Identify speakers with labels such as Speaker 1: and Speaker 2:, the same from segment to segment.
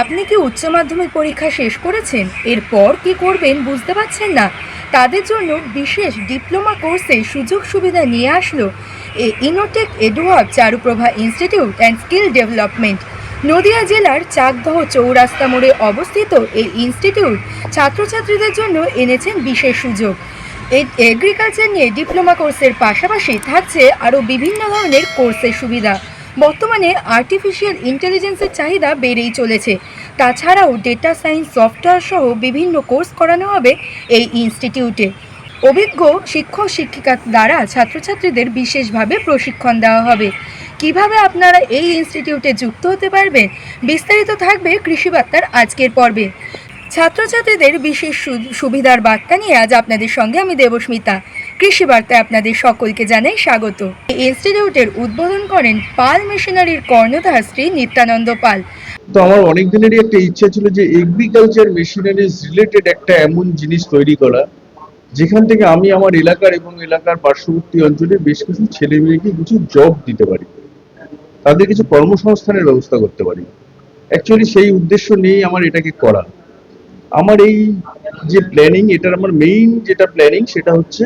Speaker 1: আপনি কি উচ্চ মাধ্যমিক পরীক্ষা শেষ করেছেন, এরপর কি করবেন বুঝতে পারছেন না? তাদের জন্য বিশেষ ডিপ্লোমা কোর্সে সুযোগ সুবিধা নিয়ে আসলো Innotech Eduhub Charuprabha institute and skill development. Nadia জেলার চাকদহ চৌরাস্তা মোড়ে অবস্থিত এই ইনস্টিটিউট ছাত্রছাত্রীদের জন্য এনেছেন বিশেষ সুযোগ। এই এগ্রিকালচার নিয়ে ডিপ্লোমা কোর্সের পাশাপাশি থাকছে আরও বিভিন্ন ধরনের কোর্সের সুবিধা। বর্তমানে আর্টিফিশিয়াল ইন্টেলিজেন্সের চাহিদা বেড়েই চলেছে। তাছাড়াও ডেটা সায়েন্স, সফটওয়্যার সহ বিভিন্ন কোর্স করানো হবে এই ইনস্টিটিউটে। অভিজ্ঞ শিক্ষক শিক্ষিকা দ্বারা ছাত্রছাত্রীদের বিশেষভাবে প্রশিক্ষণ দেওয়া হবে। কিভাবে আপনারা এই ইনস্টিটিউটে যুক্ত হতে পারবেন, বিস্তারিত থাকবে কৃষি বার্তার আজকের পর্বে। ছাত্রছাত্রীদের বিশেষ সুবিধার বার্তা নিয়ে আজ আপনাদের সঙ্গে আমি দেবস্মিতা। কৃষি বার্তায় আপনাদের সকলকে জানাই স্বাগত। এই ইনস্টিটিউটের উদ্বোধন করেন পাল মেশিনারির কর্ণধার শ্রী নিত্যানন্দ পাল।
Speaker 2: তো আমার অনেক দিনেরই একটা ইচ্ছা ছিল যে এগ্রিকালচার মেশিনারিজ রিলেটেড একটা এমন জিনিস তৈরি করা, যেখান থেকে আমি আমার এলাকার এবং এলাকার পার্শ্ববর্তী অঞ্চলে বেশ কিছু ছেলে মেয়েকে কিছু জব দিতে পারি, তাদের কিছু কর্মসংস্থানের ব্যবস্থা করতে পারি। অ্যাকচুয়ালি সেই উদ্দেশ্য নিয়েই আমার এটাকে করা। আমার এই যে প্ল্যানিং, এটার আমার মেইন যেটা প্ল্যানিং সেটা হচ্ছে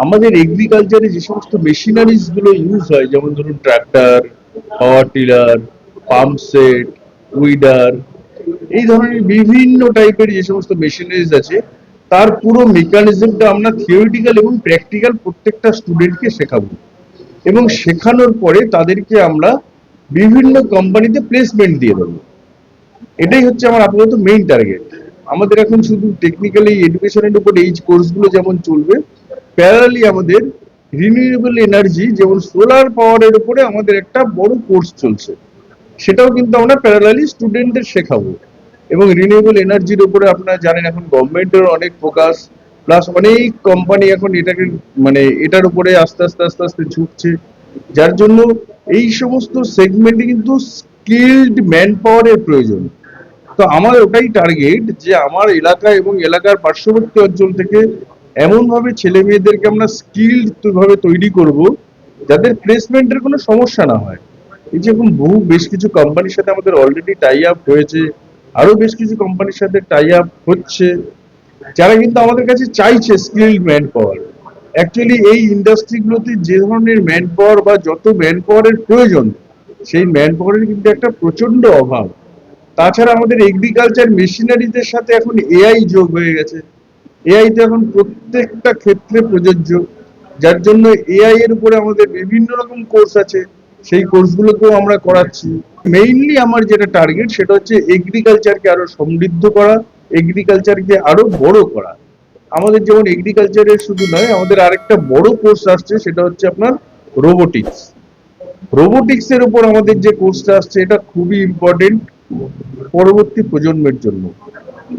Speaker 2: আমাদের এগ্রিকালচারে যে সমস্ত মেশিনারিজ গুলো ইউজ হয়, যেমন ধরুন tractor, power tiller, pump set, weeder, এই ধরনের বিভিন্ন টাইপের যে সমস্ত মেশিনারিজ আছে, তার পুরো মেকানিজমটা আমরা থিওরিটিক্যাল এবং প্র্যাকটিক্যাল প্রত্যেকটা স্টুডেন্টকে শেখাবো, এবং শেখানোর পরে তাদেরকে আমরা বিভিন্ন কোম্পানিতে প্লেসমেন্ট দিয়ে দেবো। এটাই হচ্ছে আমার আপাতত মেইন টার্গেট। আমাদের এখন শুধু টেকনিক্যালি এডুকেশনের উপর এই কোর্সগুলো যেমন চলবে, প্যারালালি আমাদের রিনিউয়েবল এনার্জি যেমন সোলার পাওয়ারের উপরে আমাদের একটা বড় কোর্স চলছে, সেটাও কিন্তু আমরা প্যারালালি স্টুডেন্টদের শেখাবো। এবং রিনিউয়েবল এনার্জির উপরে আপনারা জানেন এখন গভর্নমেন্টের অনেক ফোকাস, প্লাস অনেক কোম্পানি এখন এটাকে মানে এটার উপরে আস্তে আস্তে আস্তে আস্তে ঝুঁকছে, যার জন্য এই সমস্ত সেগমেন্টে কিন্তু স্কিলড ম্যান পাওয়ারের প্রয়োজন। তো আমার ওটাই টার্গেট যে আমার এলাকা এবং এলাকার পার্শ্ববর্তী অঞ্চল থেকে এমন ভাবে ছেলে মেয়েদেরকে আমরা স্কিলড ভাবে তৈরি করব যাদের প্লেসমেন্টের কোনো সমস্যা না হয়। এই যে এখন বেশ কিছু কোম্পানির সাথে আমাদের অলরেডি টাই আপ হয়েছে, আরো বেশ কিছু কোম্পানির সাথে টাই আপ হচ্ছে, যারা কিন্তু আমাদের কাছে চাইছে স্কিলড ম্যান পাওয়ার। অ্যাকচুয়ালি এই ইন্ডাস্ট্রিগুলোতে যে ধরনের ম্যান পাওয়ার বা যত ম্যান পাওয়ারের প্রয়োজন, সেই ম্যান পাওয়ারের কিন্তু একটা প্রচন্ড অভাব। তাছাড়া আমাদের এগ্রিকালচার মেশিনারিজের সাথে এখন এআই যোগ হয়ে গেছে। এআই তো এখন প্রত্যেকটা ক্ষেত্রে প্রযোজ্য, যার জন্য এআই এর উপরে আমাদের বিভিন্ন রকম কোর্স আছে, সেই কোর্সগুলোকেও আমরা করাচ্ছি। মেইনলি আমার যেটা টার্গেট সেটা হচ্ছে এগ্রিকালচারকে আরো সমৃদ্ধ করা, এগ্রিকালচারকে আরো বড় করা। আমাদের যেমন এগ্রিকালচারের শুধু নয়, আমাদের আরেকটা বড় কোর্স আসছে, সেটা হচ্ছে আপনার রোবোটিক্স। রোবোটিক্স এর উপর আমাদের যে কোর্সটা আসছে, এটা খুবই ইম্পর্টেন্ট পরবর্তী প্রজন্মের জন্য।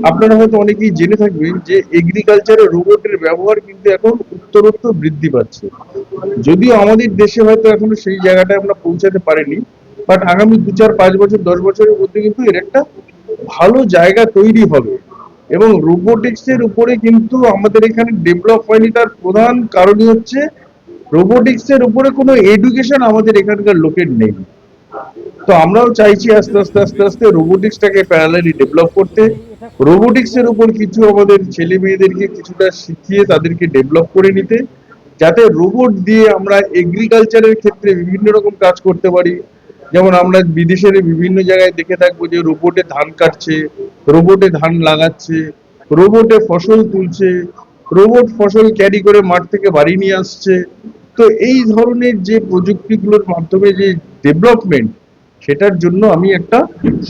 Speaker 2: আপনারা হয়তো অনেকেই জেনে থাকবেন যে এগ্রিকালচারে রোবটের ব্যবহার কিন্তু এখন উত্তরোত্তর বৃদ্ধি পাচ্ছে। যদিও আমাদের দেশে হয়তো এখনো সেই জায়গাটায় আমরা পৌঁছাতে পারিনি, বাট আগামী 2, 4, 5 বছর 10 বছরের মধ্যে কিন্তু এর একটা ভালো জায়গা তৈরি হবে। এবং রোবোটিক্স এর উপরে কিন্তু আমাদের এখানে ডেভেলপ হয়নি, তার প্রধান কারণই হচ্ছে রোবোটিক্স এর উপরে কোনো এডুকেশন আমাদের এখানকার লোকের নেই। তো আমরাও চাইছি আস্তে আস্তে আস্তে আস্তে রোবোটিক্সটাকে প্যারালালি ডেভেলপ করতে, রোবোটিক্স এর উপর কিছু আমাদের ছেলে মেয়েদেরকে কিছুটা শিখিয়ে তাদেরকে ডেভেলপ করে নিতে, যাতে রোবট দিয়ে আমরা এগ্রিকালচারের ক্ষেত্রে বিভিন্ন রকম কাজ করতে পারি। যেমন আমরা বিদেশের বিভিন্ন জায়গায় দেখে থাকবো যে রোবটে ধান কাটছে, রোবটে ধান লাগাচ্ছে, রোবটে ফসল তুলছে, রোবট ফসল ক্যারি করে মাঠ থেকে বাড়ি নিয়ে আসছে। তো এই ধরনের যে প্রযুক্তিগুলোর মাধ্যমে যে ডেভেলপমেন্ট, সেটার জন্য আমি একটা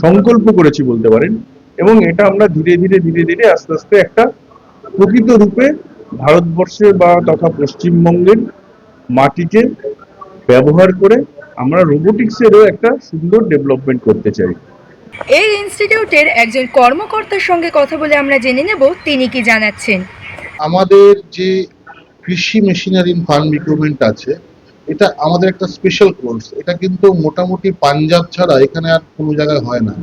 Speaker 2: সংকল্প করেছি বলতে পারেন, এবং এটা আমরা ধীরে ধীরে ধীরে ধীরে আস্তে আস্তে একটা প্রকৃত রূপে ভারতবর্ষে বা তথা পশ্চিমবঙ্গের মাটিকে ব্যবহার করে আমরা রোবোটিক্সেরও একটা সুন্দর ডেভেলপমেন্ট করতে চাই।
Speaker 1: এই ইনস্টিটিউটের একজন কর্মকর্তার সঙ্গে কথা বলে আমরা জেনে নেব তিনি কি জানাচ্ছেন।
Speaker 3: আমাদের যে কৃষি মেশিনারি ফার্ম রিক্রুটমেন্ট আছে, এটা আমাদের একটা স্পেশাল কোর্স। এটা কিন্তু মোটামুটি পাঞ্জাব ছাড়া এখানে আর কোনো জায়গায় হয় না,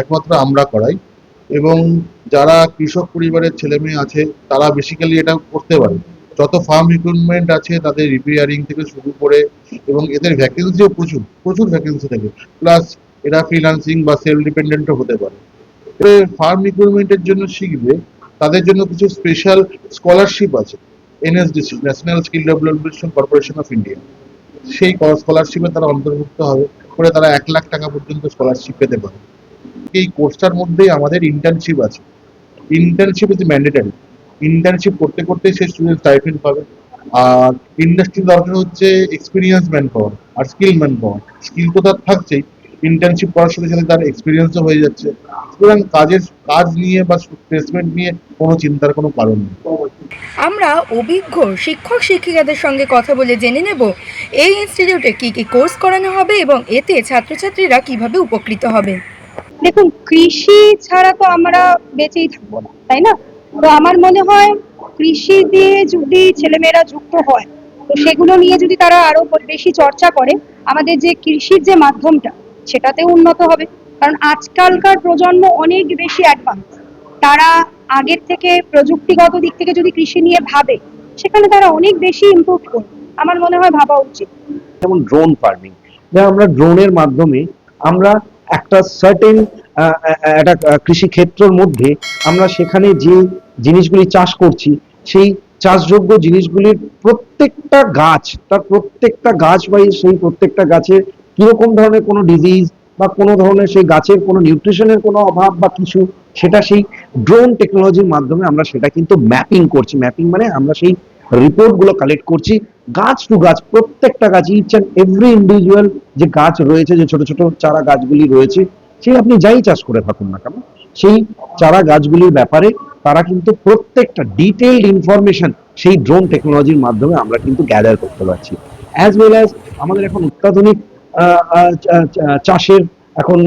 Speaker 3: একমাত্র আমরা করাই। এবং যারা কৃষক পরিবারের ছেলে মেয়ে আছে তারা বেসিক্যালি এটা করতে পারে। যত ফার্ম রিক্রুটমেন্ট আছে তাদের রিপেয়ারিং থেকে শুরু করে, এবং এদের ভ্যাকেন্সিও প্রচুর প্রচুর ভ্যাকেন্সি থাকে। প্লাস এরা ফ্রিল্যান্সিং বা সেলফ ডিপেন্ডেন্টও হতে পারে। ফার্ম রিক্রুটমেন্টের জন্য শিখবে তাদের জন্য কিছু স্পেশাল স্কলারশিপ আছে। NSDC, national skill development corporation of India, সেই স্কলারশিপে তারা অন্তর্ভুক্ত হবে, করে তারা 1 লাখ টাকা পর্যন্ত স্কলারশিপ পেতে পারে। এই কোর্সটার মধ্যেই আমাদের ইন্টার্নশিপ আছে। Internship is mandatory. ইন্টার্নশিপ করতে করতে সেই স্টুডেন্ট স্টাইপেন্ড পাবে। আর ইন্ডাস্ট্রি দরকার হচ্ছে এক্সপিরিয়েন্স ম্যান পাওয়ার আর স্কিল ম্যান পাওয়ার। স্কিল তো তার থাকছেই, ইন্টার্নশিপ করার সাথে সাথে তার এক্সপিরিয়েন্সও হয়ে যাচ্ছে। সুতরাং কাজ নিয়ে বা প্লেসমেন্ট নিয়ে কোনো চিন্তার কোনো কারণ নেই।
Speaker 1: আমরা অভিজ্ঞ শিক্ষক শিক্ষিকাদের সঙ্গে কথা বলে জেনে নেব এই ইনস্টিটিউটে কী কী কোর্স করানো হবে এবং এতে ছাত্রছাত্রীরা কিভাবে উপকৃত হবে।
Speaker 4: দেখুন, কৃষি ছাড়া তো আমরা বেঁচেই থাকবো না, তাই না? তো আমার মনে হয় কৃষি দিয়ে যদি ছেলেমেয়েরা যুক্ত হয়, তো সেগুলো নিয়ে যদি তারা আরো বেশি চর্চা করে, আমাদের যে কৃষির যে মাধ্যমটা সেটাতেও উন্নত হবে। কারণ আজকালকার প্রজন্ম অনেক বেশি অ্যাডভান্স। তারা আগের থেকে প্রযুক্তিগত দিক থেকে যদি কৃষি নিয়ে ভাবে, সেখানে তারা অনেক বেশি ইমপ্রুভ করবে। আমার মনে হয় ভাবা উচিত।
Speaker 5: যেমন ড্রোন ফার্মিং, আমরা ড্রোনের মাধ্যমে আমরা একটা সার্টেন একটা কৃষি ক্ষেত্রের মধ্যে আমরা সেখানে যে জিনিসগুলি চাষ করছি সেই চাষযোগ্য জিনিসগুলির প্রত্যেকটা গাছ বা সেই প্রত্যেকটা গাছের কিরকম ধরনের কোনো ডিজিজ বা কোনো ধরনের সেই গাছের কোনো নিউট্রিশনের কোনো অভাব বা কিছু, সেটা সেই ড্রোন টেকনোলজির মাধ্যমে আমরা সেটা কিন্তু ম্যাপিং করছি। ম্যাপিং মানে আমরা সেই রিপোর্ট গুলো কালেক্ট করছি গাছ টু গাছ, প্রত্যেকটা গাছ, ইচ অ্যান্ড এভরি ইন্ডিভিজুয়াল যে গাছ রয়েছে, যে ছোট ছোট চারা গাছগুলি রয়েছে, সেই আপনি যাই চাষ করে থাকুন না কেন, সেই চারা গাছগুলির ব্যাপারে তারা কিন্তু প্রত্যেকটা ডিটেইলড ইনফরমেশন সেই ড্রোন টেকনোলজির মাধ্যমে আমরা কিন্তু গ্যাদার করতে পারছি। অ্যাজ ওয়েল অ্যাজ আমাদের এখন অত্যাধুনিক চাষের এখন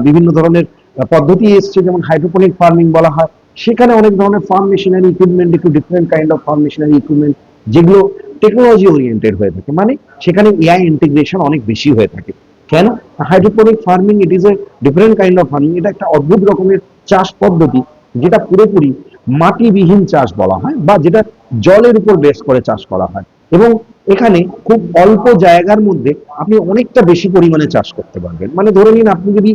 Speaker 5: বিভিন্ন ধরনের পদ্ধতি এসছে, যেমন হাইড্রোপনিক ফার্মিং বলা হয়। সেখানে অনেক ধরনের ফার্ম মেশিনারি ইকুইপমেন্ট, একটু different kind of farm machinery equipment, যেগুলো টেকনোলজি ওরিয়েন্টেড হয়ে থাকে, মানে সেখানে এআই ইন্টিগ্রেশন অনেক বেশি হয়ে থাকে। কেন? Hydroponic farming it is a different kind of farming. এটা একটা অদ্ভুত রকমের চাষ পদ্ধতি, যেটা পুরোপুরি মাটিবিহীন চাষ বলা হয়, বা যেটা জলের উপর বেস করে চাষ করা হয়। এবং এখানে খুব অল্প জায়গার মধ্যে আপনি অনেকটা বেশি পরিমাণে চাষ করতে পারবেন। মানে ধরে নিন, আপনি যদি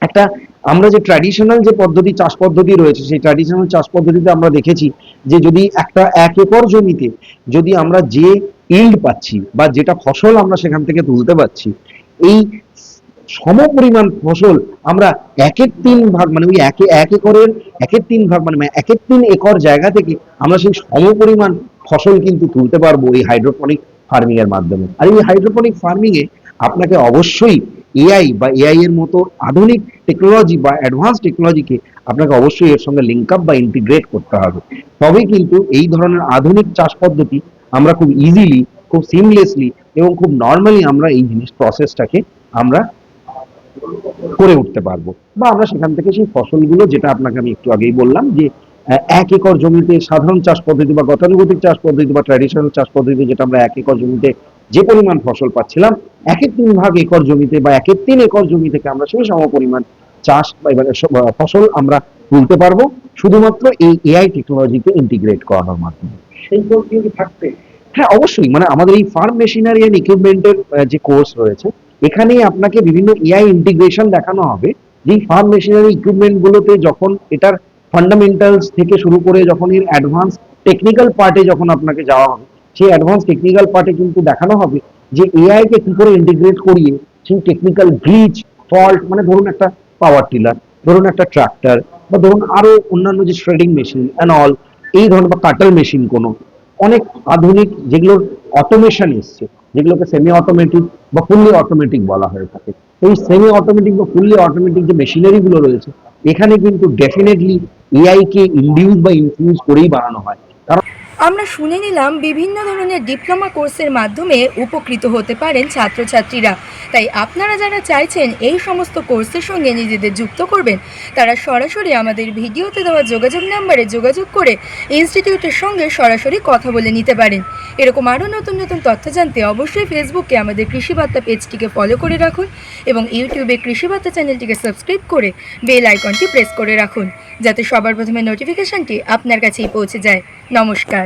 Speaker 5: একটা, আমরা যে ট্র্যাডিশনাল যে পদ্ধতি, চাষ পদ্ধতি রয়েছে, সেই ট্র্যাডিশনাল চাষ পদ্ধতিতে আমরা দেখেছি যে যদি একটা 1 একর জমিতে যদি আমরা যে ইল্ড পাচ্ছি বা যেটা ফসল আমরা সেখান থেকে তুলতে পারছি, এই সমপরিমাণ ফসল আমরা 1/3 ভাগ, মানে ওই এক একরের 1/3 ভাগ, মানে 1/3 একর জায়গা থেকে আমরা সেই সমপরিমাণ ফসল কিন্তু তুলতে পারবো এই হাইড্রোপনিক ফার্মিং এর মাধ্যমে। আর এই হাইড্রোপনিক ফার্মিং এ আপনাকে অবশ্যই এআই বা এআই এর মতো আধুনিক টেকনোলজি বা অ্যাডভান্স টেকনোলজিকে আপনাকে অবশ্যই এর সঙ্গে লিঙ্ক আপ বা ইন্টিগ্রেট করতে হবে। তবেই কিন্তু এই ধরনের আধুনিক চাষ পদ্ধতি আমরা খুব ইজিলি, খুব সিমলেসলি এবং খুব নর্মালি আমরা এই জিনিস প্রসেসটাকে আমরা করে উঠতে পারবো, বা আমরা সেখান থেকে সেই ফসলগুলো, যেটা আপনাকে আমি একটু আগেই বললাম যে 1 একর জমিতে সাধারণ চাষ পদ্ধতি বা গতানুগতিক চাষ পদ্ধতি বা ট্র্যাডিশনাল চাষ পদ্ধতি, যেটা আমরা 1 একর জমিতে যে পরিমাণ ফসল পাচ্ছিলাম, 1/3 ভাগ একর জমিতে বা 1/3 একর জমি থেকে আমরা সেই সমপরিমাণ চাষ বা ফসল আমরা তুলতে পারবো, শুধুমাত্র এই এআই টেকনোলজিকে ইন্টিগ্রেট করানোর মাধ্যমে। সেই কোর্স কি থাকবে? হ্যাঁ, অবশ্যই। মানে আমাদের এই ফার্ম মেশিনারি এন্ড ইকুইপমেন্টের যে কোর্স রয়েছে, এখানেই আপনাকে বিভিন্ন এআই ইন্টিগ্রেশন দেখানো হবে। যে ফার্ম মেশিনারি ইকুইপমেন্ট গুলোতে যখন এটার ফান্ডামেন্টালস থেকে শুরু করে যখন এর অ্যাডভান্স টেকনিক্যাল পার্টে যখন আপনাকে যাওয়া হবে, সেই অ্যাডভান্স টেকনিক্যাল পার্টে কিন্তু দেখানো হবে যে এআই কে কি করে ইন্টিগ্রেট করিয়ে সেই টেকনিক্যাল গ্লিচ, ফল্ট, মানে ধরুন একটা পাওয়ার টিলার, ধরুন একটা ট্রাক্টর, বা ধরুন আরো অন্যান্য যে শ্রেডিং মেশিন এন্ড অল, এই ধরনের, বা কাটার মেশিন, কোনো অনেক আধুনিক যেগুলোর অটোমেশন এসছে, যেগুলোকে সেমি অটোমেটিক বা ফুললি অটোমেটিক বলা হয়ে থাকে, এই সেমি অটোমেটিক বা ফুললি অটোমেটিক যে মেশিনারি গুলো রয়েছে, এখানে কিন্তু ডেফিনেটলি এআই কে ইনডিউস বা ইনফিউজ করেই বানানো হয়। কারণ
Speaker 1: আমরা শুনে নিলাম বিভিন্ন ধরনের ডিপ্লোমা কোর্সের মাধ্যমে উপকৃত হতে পারেন ছাত্রছাত্রীরা। তাই আপনারা যারা চাইছেন এই সমস্ত কোর্সের সঙ্গে নিজেদের যুক্ত করবেন, তারা সরাসরি আমাদের ভিডিওতে দেওয়া যোগাযোগ নাম্বারে যোগাযোগ করে ইনস্টিটিউটের সঙ্গে সরাসরি কথা বলে নিতে পারেন। এরকম আরও নতুন নতুন তথ্য জানতে অবশ্যই ফেসবুকে আমাদের কৃষিবার্তা পেজটিকে ফলো করে রাখুন এবং ইউটিউবে কৃষিবার্তা চ্যানেলটিকে সাবস্ক্রাইব করে বেল আইকনটি প্রেস করে রাখুন, যাতে সবার প্রথমে নোটিফিকেশনটি আপনার কাছেই পৌঁছে যায়। নমস্কার।